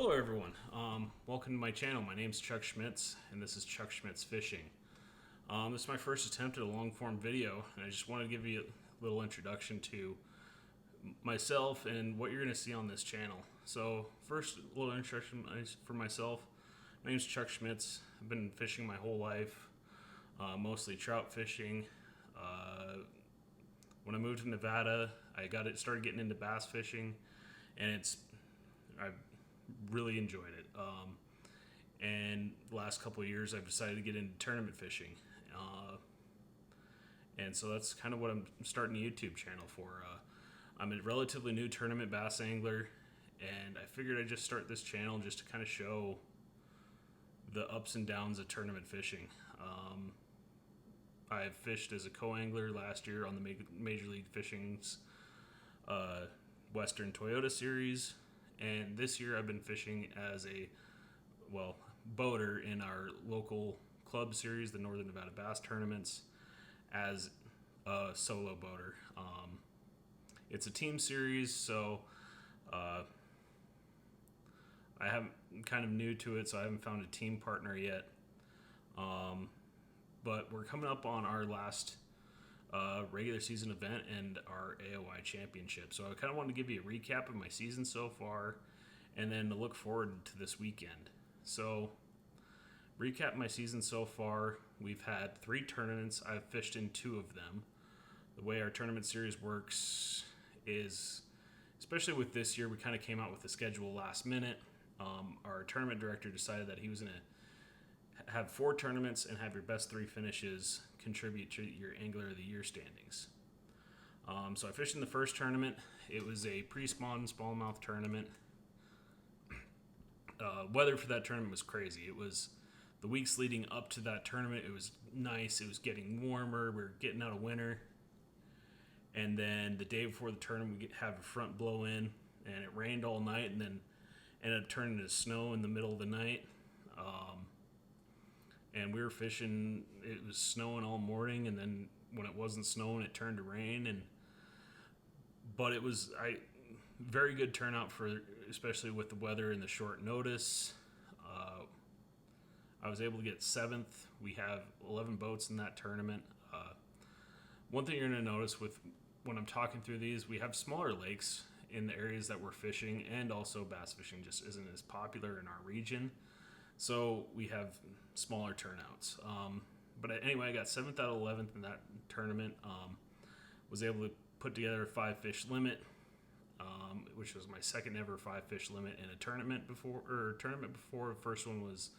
Hello, everyone. Welcome to my channel. My name's Chuck Schmitz, and this is Chuck Schmitz Fishing. This is my first attempt at a long-form video, and I just want to give you a little introduction to myself and what you're going to see on this channel. So, first, a little introduction for myself. My name's Chuck Schmitz. I've been fishing my whole life, mostly trout fishing. When I moved to Nevada, I started getting into bass fishing, and I really enjoyed it. And the last couple of years, I've decided to get into tournament fishing. And so that's kind of what I'm starting a YouTube channel for. I'm a relatively new tournament bass angler, and I figured I'd just start this channel just to kind of show the ups and downs of tournament fishing. I fished as a co-angler last year on the Major League Fishing's Western Toyota Series. And this year I've been fishing as a, boater in our local club series, the Northern Nevada Bass Tournaments, as a solo boater. It's a team series, so I'm kind of new to it, so I haven't found a team partner yet. But we're coming up on our last regular season event and our AOY championship. So I kind of wanted to give you a recap of my season so far and then to look forward to this weekend. So, recap my season so far. We've had 3 tournaments. I've fished in 2 of them. The way our tournament series works is, especially with this year, we kind of came out with the schedule last minute. Our tournament director decided that he was going to have 4 tournaments and have your best 3 finishes contribute to your Angler of the Year standings. So I fished in the first tournament. It was a pre-spawn smallmouth tournament. Weather for that tournament was crazy. It was the weeks leading up to that tournament. It was nice. It was getting warmer. We were getting out of winter. And then the day before the tournament, we have a front blow in, and it rained all night, and then ended up turning to snow in the middle of the night. And we were fishing. It was snowing all morning, and then when it wasn't snowing, it turned to rain. But it was very good turnout especially with the weather and the short notice. I was able to get 7th. We have 11 boats in that tournament. One thing you're going to notice when I'm talking through these, we have smaller lakes in the areas that we're fishing, and also bass fishing just isn't as popular in our region. So we have smaller turnouts. But anyway, I got 7th out of 11th in that tournament. Was able to put together a 5-fish limit, which was my second ever 5-fish limit in a tournament before. The first one was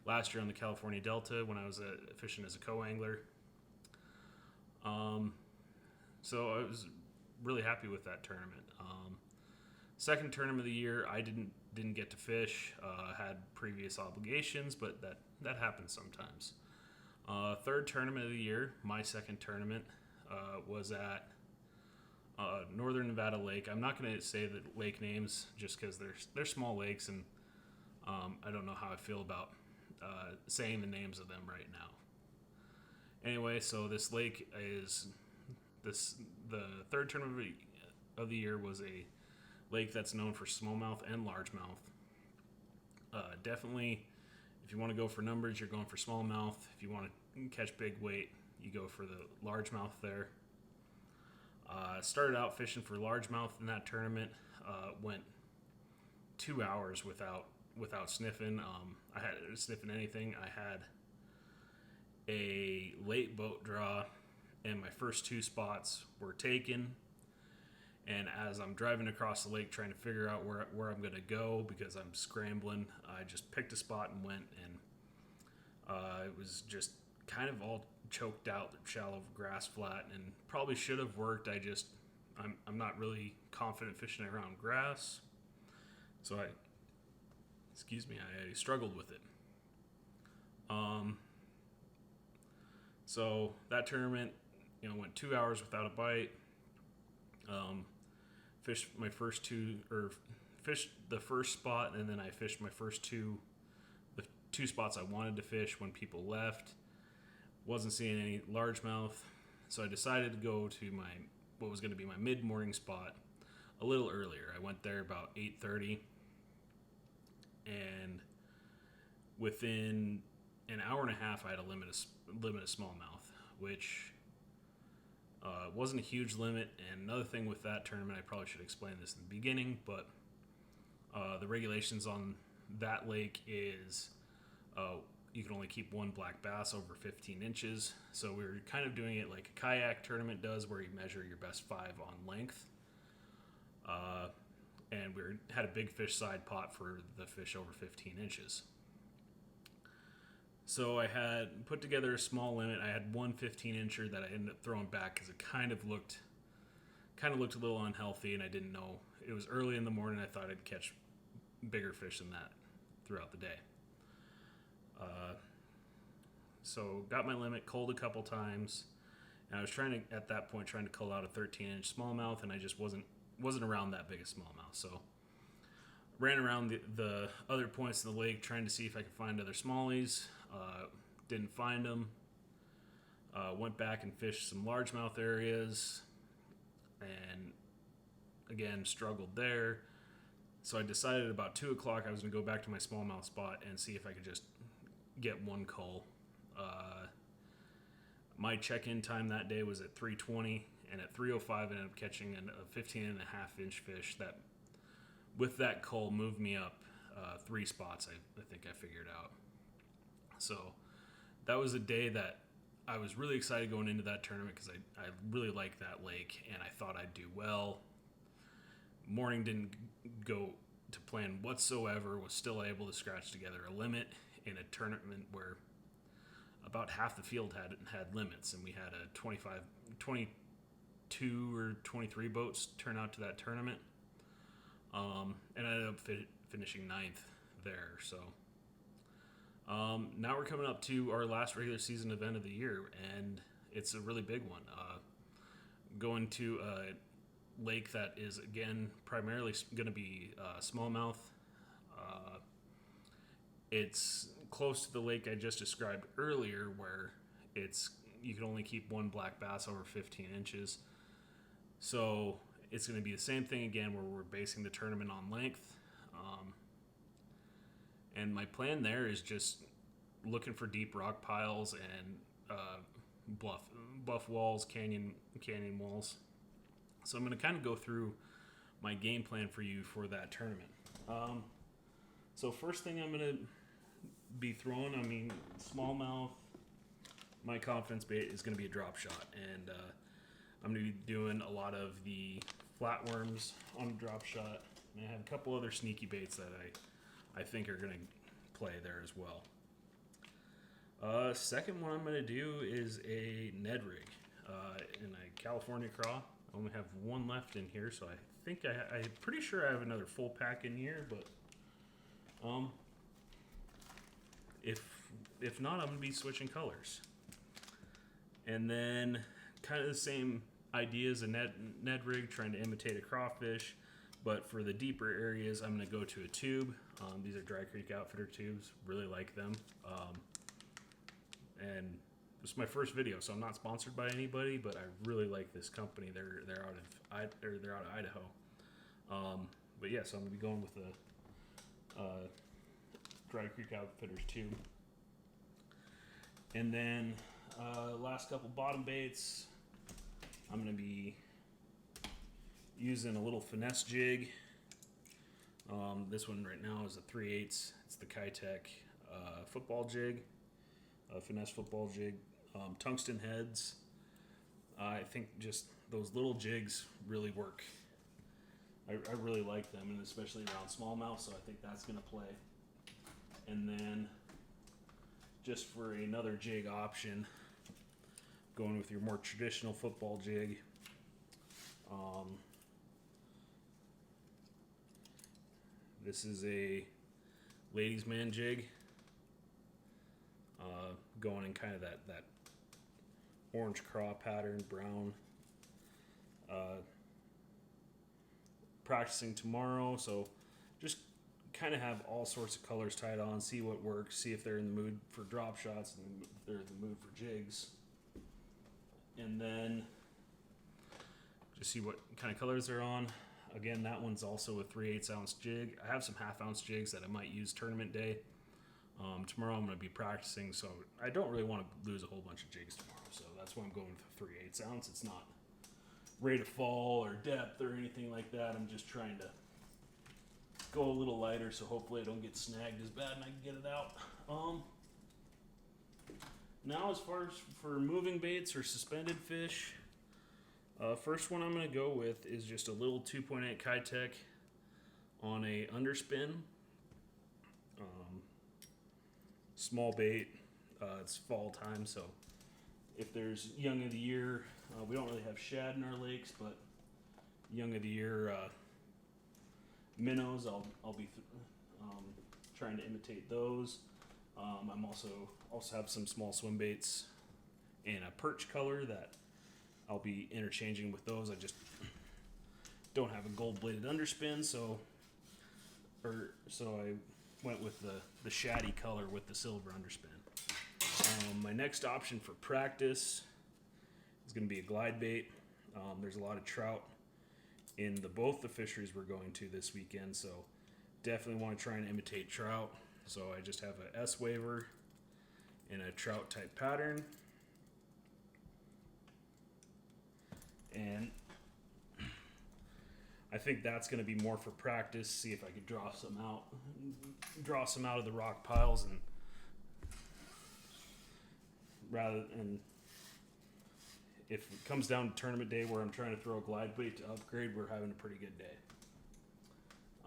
last year on the California Delta when I was fishing as a co-angler. So I was really happy with that tournament. Second tournament of the year, I didn't get to fish. Had previous obligations, but that happens sometimes. Third tournament of the year, my second tournament, was at Northern Nevada Lake. I'm not going to say the lake names just because they're small lakes, and I don't know how I feel about saying the names of them right now. Anyway, so this lake is the third tournament of the year was a lake that's known for smallmouth and largemouth. Definitely, if you want to go for numbers, you're going for smallmouth. If you want to catch big weight, you go for the largemouth there. Started out fishing for largemouth in that tournament. Went 2 hours without sniffing. I hadn't sniffing anything. I had a late boat draw, and my first 2 spots were taken. And as I'm driving across the lake trying to figure out where I'm going to go because I'm scrambling, I just picked a spot and went, and it was just kind of all choked out, shallow grass flat, and probably should have worked. I'm not really confident fishing around grass, so I struggled with it. So that tournament, went 2 hours without a bite. Fished the first spot, and then I fished my first the 2 spots I wanted to fish when people left. Wasn't seeing any largemouth, so I decided to go to what was going to be my mid-morning spot a little earlier. I went there about 8:30, within an hour and a half, I had a limit of smallmouth, which wasn't a huge limit. And another thing with that tournament, I probably should explain this in the beginning, but the regulations on that lake is you can only keep one black bass over 15 inches. So we were kind of doing it like a kayak tournament does, where you measure your best 5 on length. And had a big fish side pot for the fish over 15 inches. So I had put together a small limit. I had one 15-incher that I ended up throwing back because it kind of looked a little unhealthy, and I didn't know. It was early in the morning. I thought I'd catch bigger fish than that throughout the day. So got my limit, culled a couple times, and I was at that point trying to cull out a 13-inch smallmouth, and I just wasn't around that big a smallmouth. So ran around the other points in the lake trying to see if I could find other smallies. Didn't find them. Went back and fished some largemouth areas, and again struggled there. So I decided about 2 o'clock I was going to go back to my smallmouth spot and see if I could just get one cull. My check-in time that day was at 3:20, and at 3:05 I ended up catching a 15.5-inch fish that, with that cull, moved me up 3 spots. I think I figured out. So that was a day that I was really excited going into that tournament because I really liked that lake and I thought I'd do well. Morning didn't go to plan whatsoever. Was still able to scratch together a limit in a tournament where about half the field had limits, and we had 22 or 23 boats turn out to that tournament. And I ended up finishing 9th there. So now we're coming up to our last regular season event of the year, and it's a really big one. Going to a lake that is, again, primarily going to be smallmouth. It's close to the lake I just described earlier, where you can only keep one black bass over 15 inches. So it's going to be the same thing again, where we're basing the tournament on length. And my plan there is just looking for deep rock piles and bluff walls, canyon walls. So I'm going to kind of go through my game plan for you for that tournament. So first thing I'm going to be throwing, smallmouth, my confidence bait is going to be a drop shot. And I'm going to be doing a lot of the flatworms on a drop shot. And I have a couple other sneaky baits that I think are going to play there as well. Second one I'm going to do is a Ned rig in a California craw. I only have one left in here, so I think I'm pretty sure I have another full pack in here, but if not, I'm going to be switching colors. And then kind of the same idea as a Ned rig, trying to imitate a crawfish, but for the deeper areas, I'm going to go to a tube. These are Dry Creek Outfitter tubes. Really like them. And this is my first video, so I'm not sponsored by anybody, but I really like this company. They're out of Idaho. But yeah, so I'm gonna be going with the Dry Creek Outfitters tube. And then last couple bottom baits, I'm gonna be using a little finesse jig. This one right now is a 3/8. It's the Kitech football jig, finesse football jig, tungsten heads. I think just those little jigs really work. I really like them, and especially around smallmouth, so I think that's going to play. And then just for another jig option, going with your more traditional football jig. This is a ladies' man jig, going in kind of that orange craw pattern, brown. Practicing tomorrow, so just kind of have all sorts of colors tied on, see what works, see if they're in the mood for drop shots and if they're in the mood for jigs. And then just see what kind of colors they're on. Again, that one's also a 3/8 ounce jig. I have some 1/2 ounce jigs that I might use tournament day. Tomorrow I'm going to be practicing, so I don't really want to lose a whole bunch of jigs tomorrow. So that's why I'm going with a 3/8 ounce. It's not rate of fall or depth or anything like that. I'm just trying to go a little lighter, so hopefully I don't get snagged as bad and I can get it out. Now, as far as for moving baits or suspended fish, first one I'm going to go with is just a little 2.8 Kitech on a underspin. Small bait. It's fall time, so if there's young of the year, we don't really have shad in our lakes, but young of the year minnows, I'll be trying to imitate those. I'm also have some small swim baits in a perch color that I'll be interchanging with those. I just don't have a gold bladed underspin, so I went with the shaddy color with the silver underspin. My next option for practice is going to be a glide bait. There's a lot of trout in both the fisheries we're going to this weekend, so definitely want to try and imitate trout. So I just have a S waver in a trout type pattern, and I think that's going to be more for practice. See if I could draw some out of the rock piles, and if it comes down to tournament day where I'm trying to throw a glide bait to upgrade, we're having a pretty good day.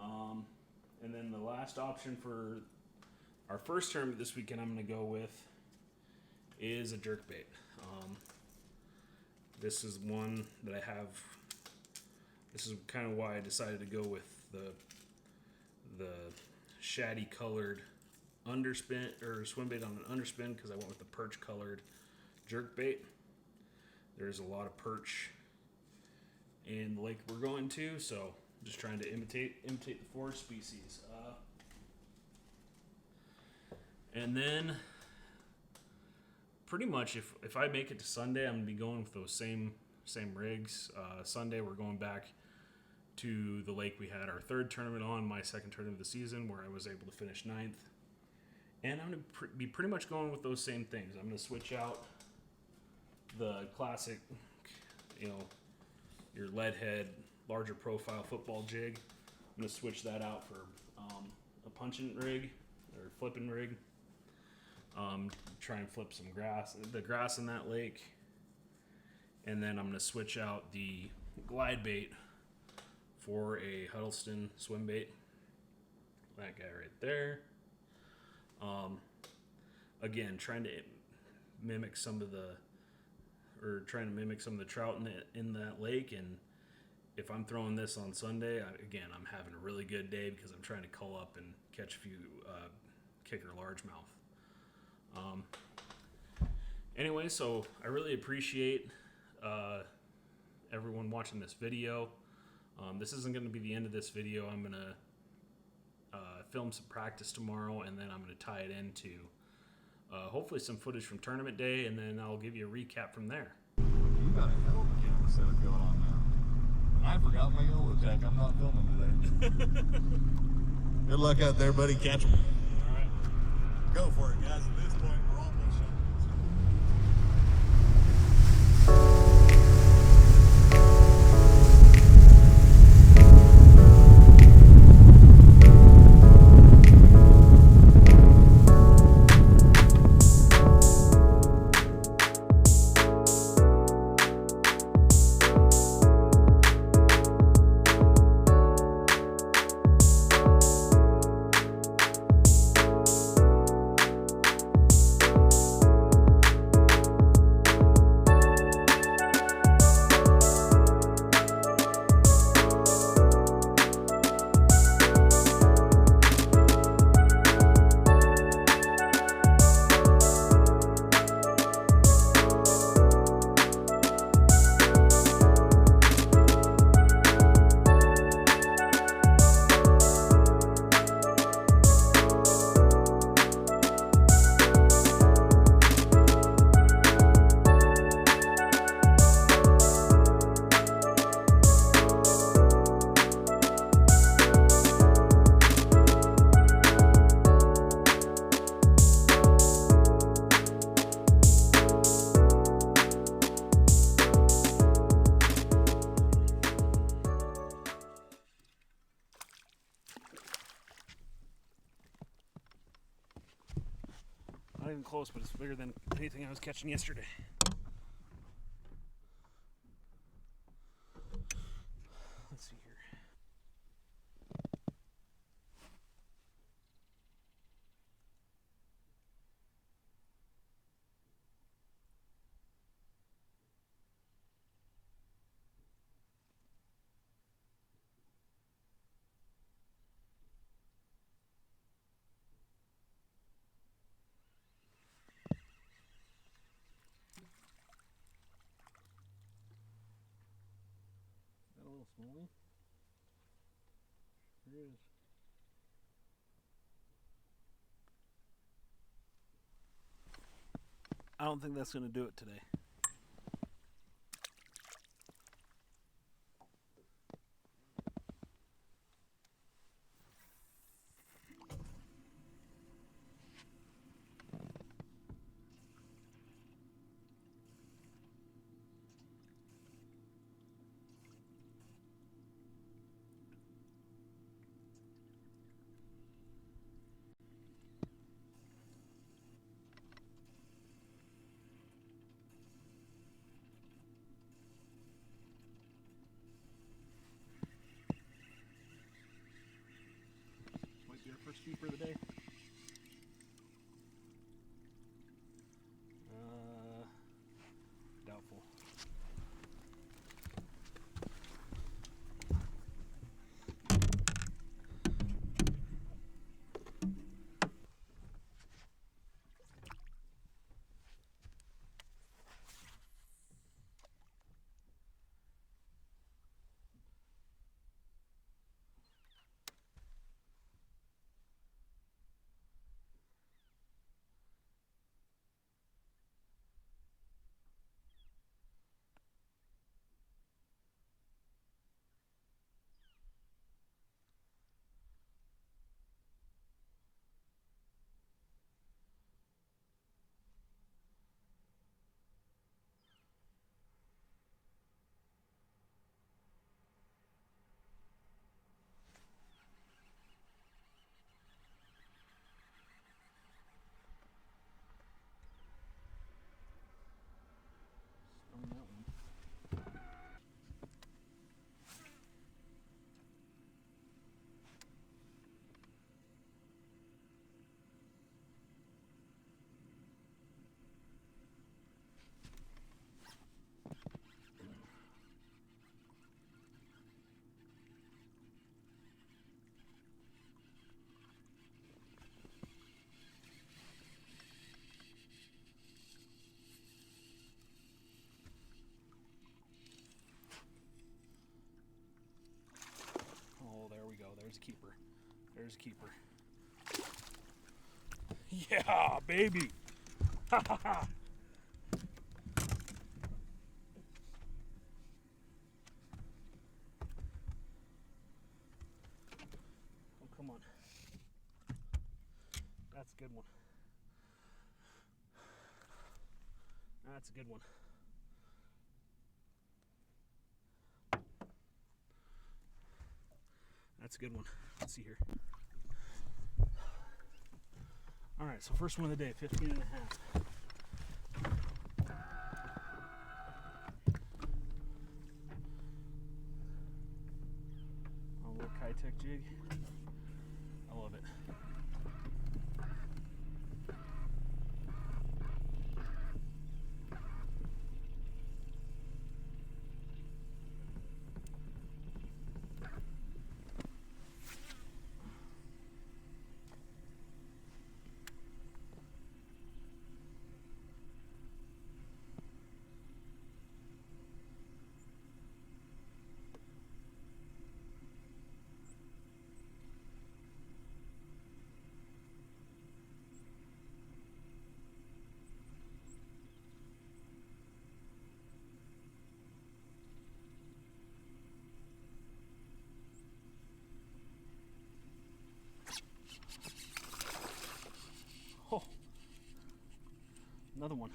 And then the last option for our first tournament this weekend I'm going to go with is a jerkbait. This is one that I have. This is kind of why I decided to go with the shaddy colored underspin or swim bait on an underspin, because I went with the perch colored jerkbait. There's a lot of perch in the lake we're going to, so I'm just trying to imitate the forest species. And then pretty much if I make it to Sunday, I'm gonna be going with those same rigs. Sunday we're going back to the lake we had our third tournament on, my second tournament of the season, where I was able to finish 9th. And I'm gonna be pretty much going with those same things. I'm gonna switch out the classic, your lead head, larger profile football jig. I'm gonna switch that out for a punching rig or flipping rig. Try and flip the grass in that lake. And then I'm going to switch out the glide bait for a Huddleston swim bait. That guy right there. Again, trying to mimic some of the trout in that lake. And if I'm throwing this on Sunday, I'm having a really good day because I'm trying to cull up and catch a few kicker largemouth. Anyway, so I really appreciate everyone watching this video. This isn't going to be the end of this video. I'm going to film some practice tomorrow, and then I'm going to tie it into hopefully some footage from tournament day, and then I'll give you a recap from there. You got a hell of a camera setup going on now. And I forgot my yellow jack. I'm not filming today. Good luck out there, buddy. Catch 'em. All right. Go for it, guys. At this point, we're almost done. Not even close, but it's bigger than anything I was catching yesterday. Let's see here. Is that a little smallie? There it is. I don't think that's going to do it today. Might be our first keeper of the day. Doubtful. On that one. Oh, there we go. There's a keeper. There's a keeper. Yeah, baby. Ha ha ha. Oh, come on. That's a good one. That's a good one. That's a good one. Let's see here. All right, so first one of the day, 15 and a half. A little Kitech jig. I love it. Oh, another one.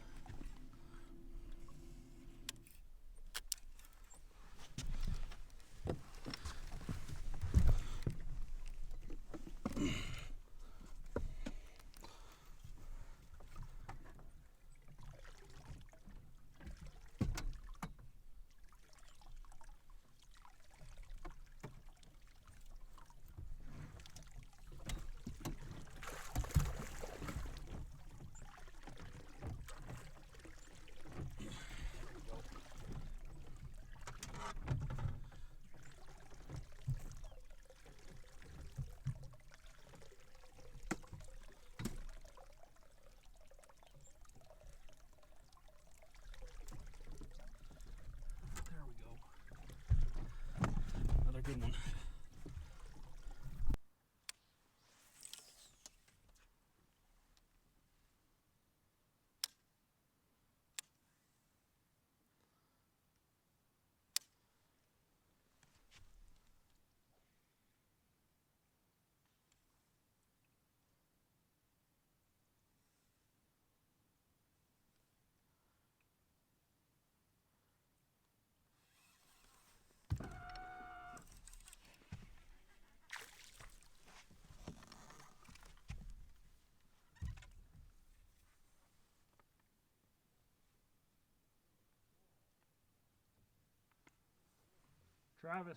Travis.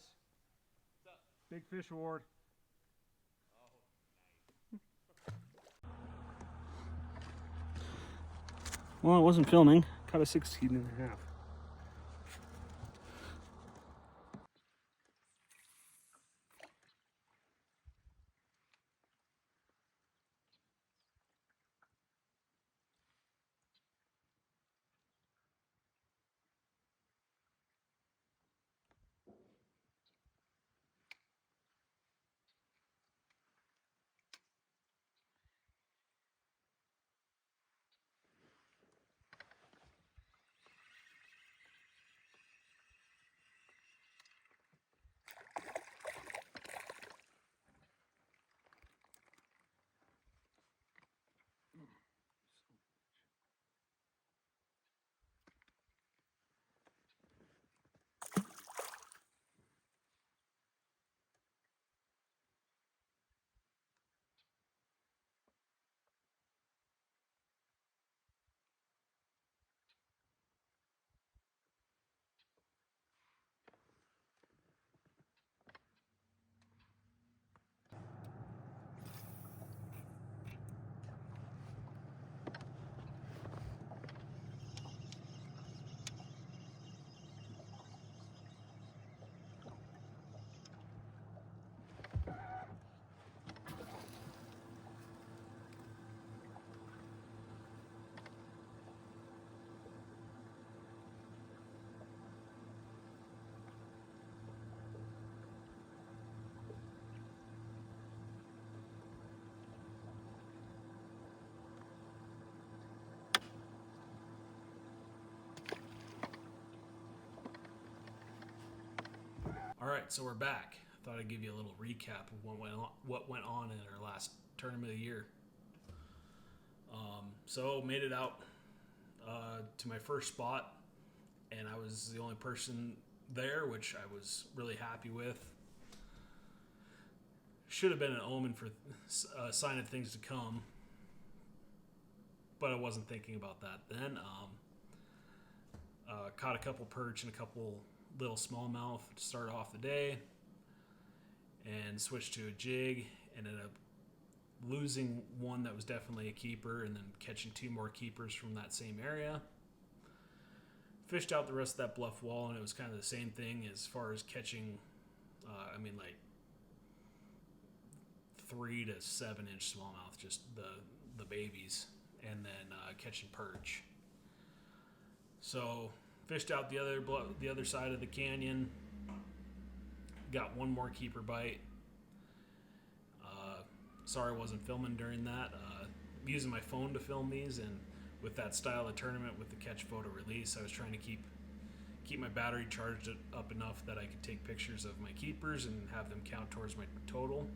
What's up? Big Fish Award. Well, it wasn't filming. Caught a 16.5. All right, so we're back. Thought I'd give you a little recap of what went on in our last tournament of the year. So made it out to my first spot, and I was the only person there, which I was really happy with. Should have been an omen for a sign of things to come, but I wasn't thinking about that then. Caught a couple perch and a couple little smallmouth to start off the day, and switched to a jig, and ended up losing one that was definitely a keeper, and then catching two more keepers from that same area. Fished out the rest of that bluff wall, and it was kind of the same thing as far as catching, like 3 to 7 inch smallmouth, just the babies, and then catching perch. So fished out the other side of the canyon. Got one more keeper bite. Sorry I wasn't filming during that. I'm using my phone to film these, and with that style of tournament with the catch photo release, I was trying to keep my battery charged up enough that I could take pictures of my keepers and have them count towards my total.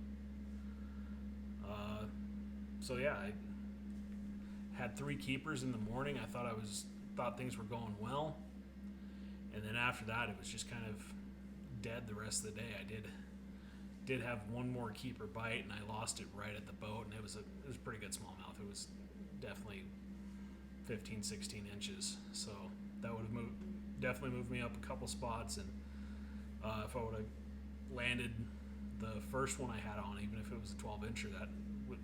So yeah, I had 3 keepers in the morning. I thought things were going well, and then after that it was just kind of dead the rest of the day. I did have one more keeper bite, and I lost it right at the boat, and it was a pretty good smallmouth. It was definitely 15-16 inches, so that would have definitely moved me up a couple spots. And if I would have landed the first one I had on, even if it was a 12-incher,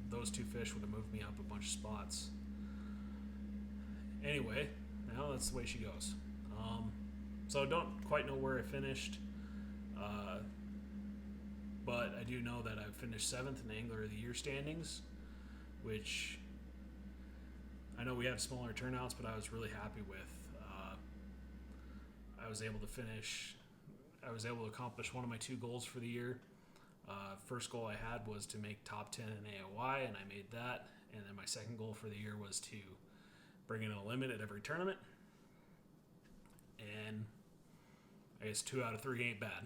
those 2 fish would have moved me up a bunch of spots. Anyway, now that's the way she goes. So I don't quite know where I finished, but I do know that I finished 7th in Angler of the Year standings, which I know we have smaller turnouts, but I was really happy with. I was able to accomplish one of my 2 goals for the year. First goal I had was to make top 10 in AOY, and I made that. And then my second goal for the year was to bring in a limit at every tournament. And I guess 2 out of 3 ain't bad.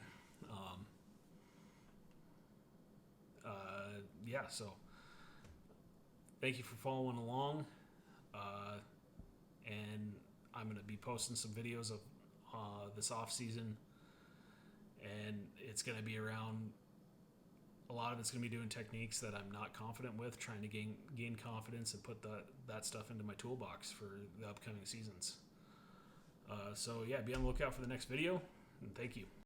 So thank you for following along. And I'm going to be posting some videos of this off season, and it's going to be around. A lot of it's going to be doing techniques that I'm not confident with, trying to gain confidence and put that stuff into my toolbox for the upcoming seasons. So yeah, be on the lookout for the next video, and thank you.